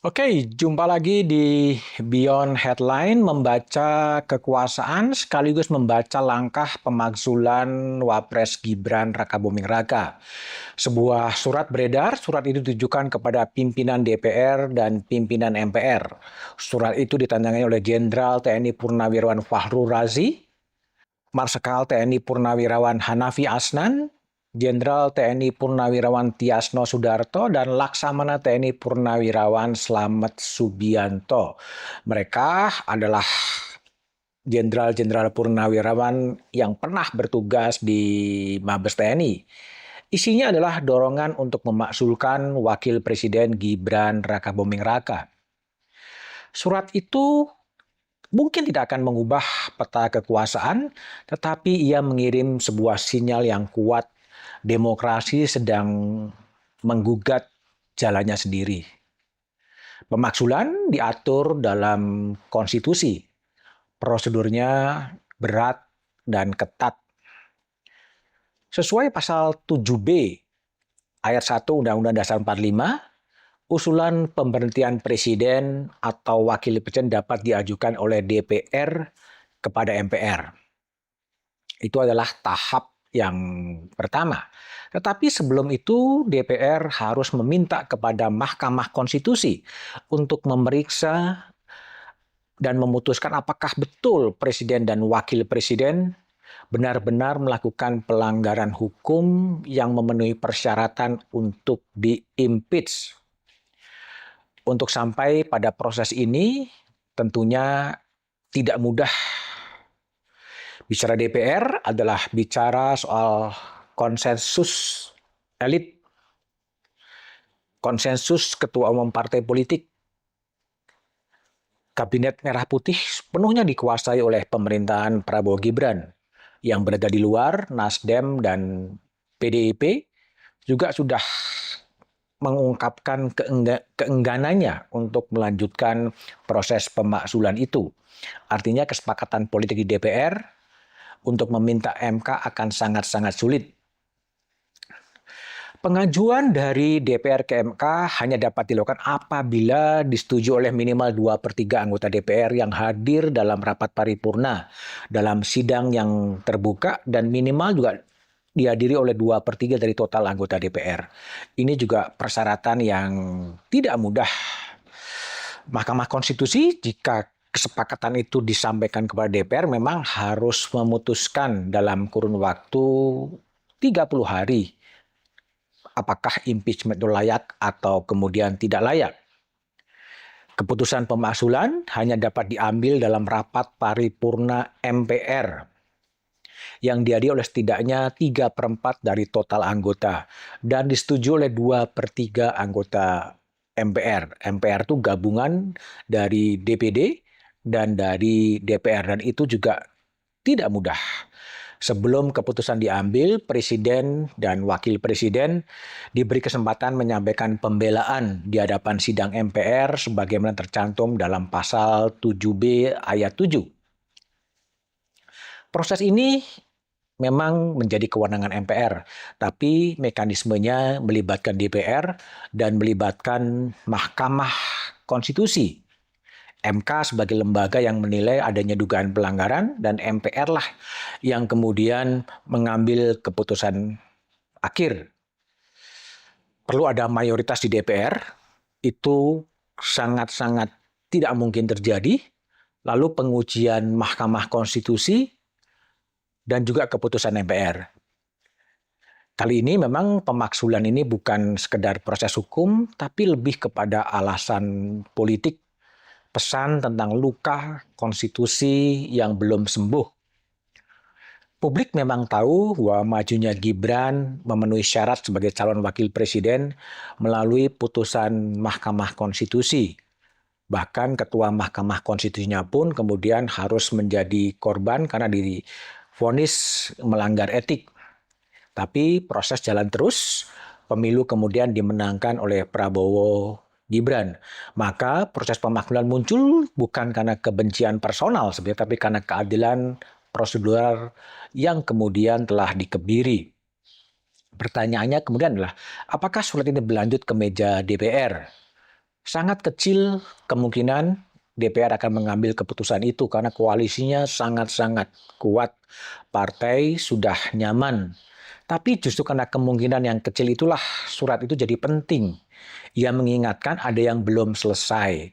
Oke, jumpa lagi di Beyond Headline, membaca kekuasaan sekaligus membaca langkah pemakzulan Wapres Gibran Rakabuming Raka. Sebuah surat beredar, surat itu ditujukan kepada pimpinan DPR dan pimpinan MPR. Surat itu ditandangani oleh Jenderal TNI Purnawirawan Fahru Razi, Marsikal TNI Purnawirawan Hanafi Asnan, Jenderal TNI Purnawirawan Tiasno Sudarto, dan Laksamana TNI Purnawirawan Slamet Subianto. Mereka adalah jenderal-jenderal purnawirawan yang pernah bertugas di Mabes TNI. Isinya adalah dorongan untuk memakzulkan Wakil Presiden Gibran Rakabuming Raka. Surat itu mungkin tidak akan mengubah peta kekuasaan, tetapi ia mengirim sebuah sinyal yang kuat demokrasi sedang menggugat jalannya sendiri. Pemakzulan diatur dalam konstitusi. Prosedurnya berat dan ketat. Sesuai pasal 7B ayat 1 Undang-Undang Dasar 45, usulan pemberhentian presiden atau wakil presiden dapat diajukan oleh DPR kepada MPR. Itu adalah tahap yang pertama. Tetapi sebelum itu DPR harus meminta kepada Mahkamah Konstitusi untuk memeriksa dan memutuskan apakah betul presiden dan wakil presiden benar-benar melakukan pelanggaran hukum yang memenuhi persyaratan untuk di-impeach. Untuk sampai pada proses ini tentunya tidak mudah. Bicara DPR adalah bicara soal konsensus elit, konsensus ketua umum partai politik. Kabinet Merah Putih sepenuhnya dikuasai oleh pemerintahan Prabowo Gibran. Yang berada di luar, Nasdem dan PDIP juga sudah mengungkapkan keengganannya untuk melanjutkan proses pemakzulan itu. Artinya kesepakatan politik di DPR untuk meminta MK akan sangat-sangat sulit. Pengajuan dari DPR ke MK hanya dapat dilakukan apabila disetujui oleh minimal 2/3 anggota DPR yang hadir dalam rapat paripurna, dalam sidang yang terbuka, dan minimal juga dihadiri oleh 2/3 dari total anggota DPR. Ini juga persyaratan yang tidak mudah. Mahkamah Konstitusi jika kesepakatan itu disampaikan kepada DPR memang harus memutuskan dalam kurun waktu 30 hari apakah impeachment itu layak atau kemudian tidak layak. Keputusan pemakzulan hanya dapat diambil dalam rapat paripurna MPR yang dihadiri oleh setidaknya 3/4 dari total anggota dan disetujui oleh 2/3 anggota MPR. MPR itu gabungan dari DPD dan dari DPR, dan itu juga tidak mudah. Sebelum keputusan diambil, presiden dan wakil presiden diberi kesempatan menyampaikan pembelaan di hadapan sidang MPR sebagaimana tercantum dalam pasal 7B ayat 7. Proses ini memang menjadi kewenangan MPR, tapi mekanismenya melibatkan DPR dan melibatkan Mahkamah Konstitusi. MK sebagai lembaga yang menilai adanya dugaan pelanggaran, dan MPR lah yang kemudian mengambil keputusan akhir. Perlu ada mayoritas di DPR, itu sangat-sangat tidak mungkin terjadi. Lalu pengujian Mahkamah Konstitusi dan juga keputusan MPR. Kali ini memang pemakzulan ini bukan sekedar proses hukum, tapi lebih kepada alasan politik. Pesan tentang luka konstitusi yang belum sembuh. Publik memang tahu bahwa majunya Gibran memenuhi syarat sebagai calon wakil presiden melalui putusan Mahkamah Konstitusi. Bahkan ketua Mahkamah Konstitusinya pun kemudian harus menjadi korban karena divonis melanggar etik. Tapi proses jalan terus, pemilu kemudian dimenangkan oleh Prabowo Gibran. Maka proses pemakzulan muncul bukan karena kebencian personal sebenarnya, tapi karena keadilan prosedural yang kemudian telah dikebiri. Pertanyaannya kemudian adalah, apakah surat ini berlanjut ke meja DPR? Sangat kecil kemungkinan DPR akan mengambil keputusan itu karena koalisinya sangat-sangat kuat. Partai sudah nyaman. Tapi justru karena kemungkinan yang kecil itulah surat itu jadi penting. Ia mengingatkan ada yang belum selesai.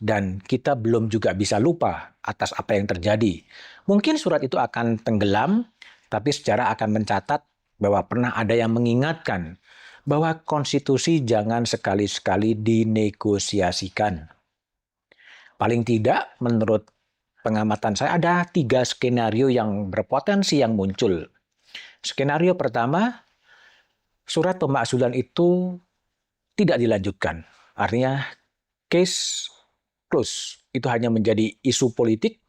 Dan kita belum juga bisa lupa atas apa yang terjadi. Mungkin surat itu akan tenggelam, tapi sejarah akan mencatat bahwa pernah ada yang mengingatkan bahwa konstitusi jangan sekali-sekali dinegosiasikan. Paling tidak, menurut pengamatan saya, ada 3 skenario yang berpotensi yang muncul. Skenario pertama, surat pemakzulan itu tidak dilanjutkan. Artinya, case close. Itu hanya menjadi isu politik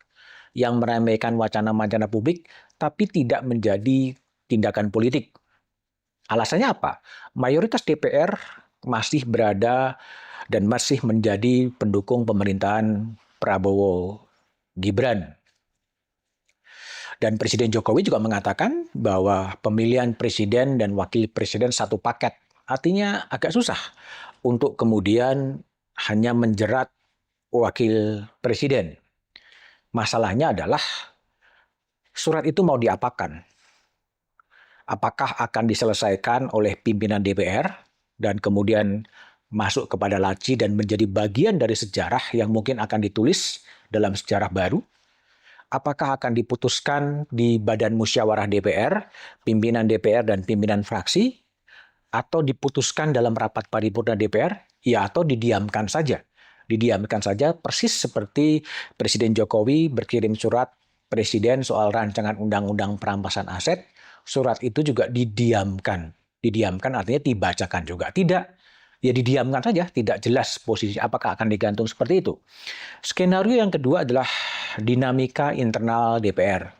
yang meremehkan wacana-wacana publik, tapi tidak menjadi tindakan politik. Alasannya apa? Mayoritas DPR masih berada dan masih menjadi pendukung pemerintahan Prabowo Gibran. Dan Presiden Jokowi juga mengatakan bahwa pemilihan presiden dan wakil presiden satu paket. Artinya agak susah untuk kemudian hanya menjerat wakil presiden. Masalahnya adalah surat itu mau diapakan? Apakah akan diselesaikan oleh pimpinan DPR dan kemudian masuk kepada laci dan menjadi bagian dari sejarah yang mungkin akan ditulis dalam sejarah baru? Apakah akan diputuskan di Badan Musyawarah DPR, pimpinan DPR dan pimpinan fraksi, atau diputuskan dalam rapat paripurna DPR, ya atau didiamkan saja. Didiamkan saja persis seperti Presiden Jokowi berkirim surat Presiden soal rancangan undang-undang perampasan aset, surat itu juga didiamkan. Didiamkan artinya dibacakan juga. Tidak, ya didiamkan saja, tidak jelas posisi apakah akan digantung seperti itu. Skenario yang kedua adalah dinamika internal DPR.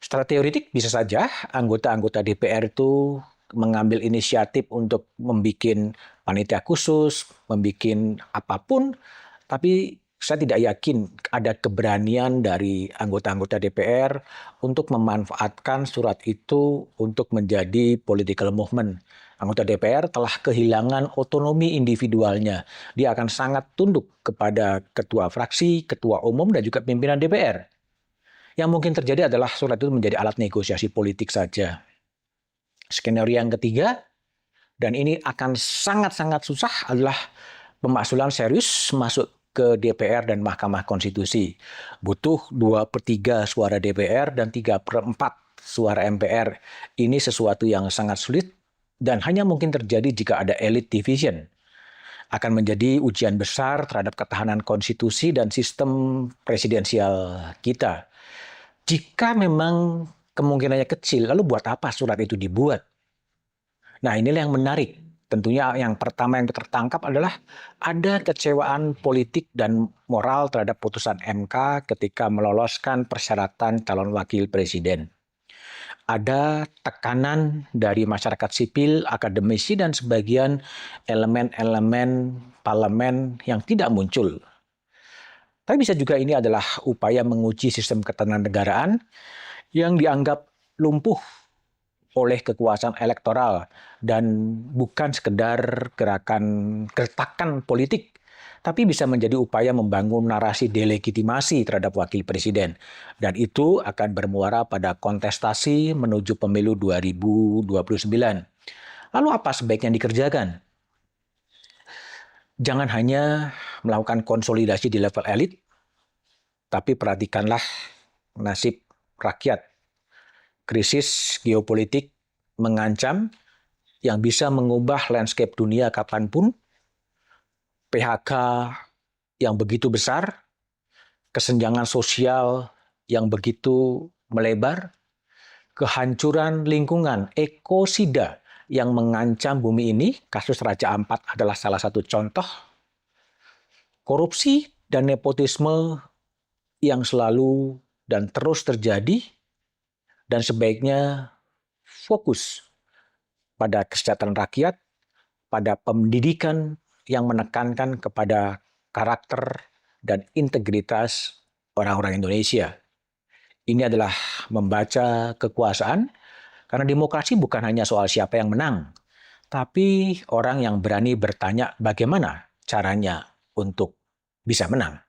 Secara teoretik bisa saja anggota-anggota DPR itu mengambil inisiatif untuk membuat panitia khusus, membuat apapun, tapi saya tidak yakin ada keberanian dari anggota-anggota DPR untuk memanfaatkan surat itu untuk menjadi political movement. Anggota DPR telah kehilangan otonomi individualnya. Dia akan sangat tunduk kepada ketua fraksi, ketua umum, dan juga pimpinan DPR. Yang mungkin terjadi adalah surat itu menjadi alat negosiasi politik saja. Skenario yang ketiga, dan ini akan sangat-sangat susah, adalah pemakzulan serius masuk ke DPR dan Mahkamah Konstitusi. Butuh 2/3 suara DPR dan 3/4 suara MPR. Ini sesuatu yang sangat sulit dan hanya mungkin terjadi jika ada elite division. Akan menjadi ujian besar terhadap ketahanan konstitusi dan sistem presidensial kita. Jika memang kemungkinannya kecil, lalu buat apa surat itu dibuat? Nah, inilah yang menarik. Tentunya yang pertama yang tertangkap adalah ada kecewaan politik dan moral terhadap putusan MK ketika meloloskan persyaratan calon wakil presiden. Ada tekanan dari masyarakat sipil, akademisi, dan sebagian elemen-elemen parlemen yang tidak muncul. Tapi bisa juga ini adalah upaya menguji sistem ketatanegaraan yang dianggap lumpuh oleh kekuasaan elektoral dan bukan sekedar gertakan politik, tapi bisa menjadi upaya membangun narasi delegitimasi terhadap wakil presiden. Dan itu akan bermuara pada kontestasi menuju pemilu 2029. Lalu apa sebaiknya dikerjakan? Jangan hanya melakukan konsolidasi di level elit, tapi perhatikanlah nasib rakyat. Krisis geopolitik mengancam yang bisa mengubah landscape dunia kapanpun, PHK yang begitu besar, kesenjangan sosial yang begitu melebar, kehancuran lingkungan, ekosida yang mengancam bumi ini, kasus Raja Ampat adalah salah satu contoh, korupsi dan nepotisme yang selalu dan terus terjadi, dan sebaiknya fokus pada kesejahteraan rakyat, pada pendidikan yang menekankan kepada karakter dan integritas orang-orang Indonesia. Ini adalah membaca kekuasaan, karena demokrasi bukan hanya soal siapa yang menang, tapi orang yang berani bertanya bagaimana caranya untuk bisa menang?